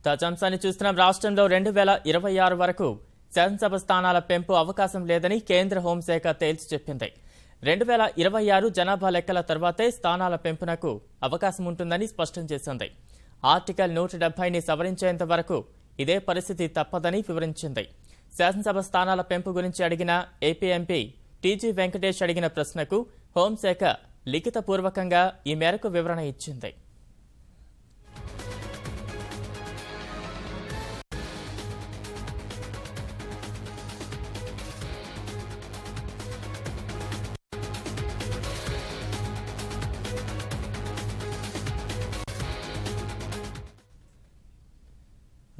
తాజాంశాన్ని చూస్తున్నాం. రాష్ట్రంలో 2026 వరకు శాసనసభ స్థానాల పెంపు అవకాశం లేదని కేంద్ర హోంశాఖ తేల్చి చెప్పింది. 2026 జనాభా లెక్కల తర్వాతే స్థానాల పెంపునకు అవకాశం ఉంటుందని స్పష్టం చేసింది. ఆర్టికల్ 170ని సవరించేంత వరకు ఇదే పరిస్థితి తప్పదని వివరించింది. శాసనసభ స్థానాల పెంపు గురించి అడిగిన ఏపీ ఎంపీ టీజీ వెంకటేష్ అడిగిన ప్రశ్నకు హోంశాఖ లిఖితపూర్వకంగా ఈ మేరకు వివరణ ఇచ్చింది.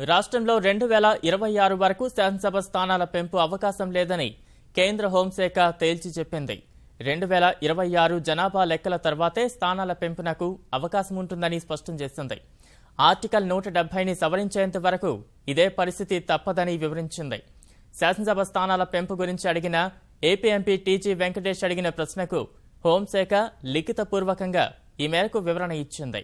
రాష్ట్రంలో 2026 వరకు శాసనసభ స్థానాల పెంపు అవకాశం లేదని కేంద్ర హోంశాఖ తేల్చి చెప్పింది. 2026 జనాభా లెక్కల తర్వాతే స్థానాల పెంపునకు అవకాశం ఉంటుందని స్పష్టం చేసింది. ఆర్టికల్ 170ని సవరించేంత వరకు ఇదే పరిస్థితి తప్పదని వివరించింది. శాసనసభ స్థానాల పెంపు గురించి అడిగిన ఏపీ ఎంపీ టీజీ వెంకటేష్ అడిగిన ప్రశ్నకు హోంశాఖ లిఖితపూర్వకంగా ఈ మేరకు వివరణ ఇచ్చింది.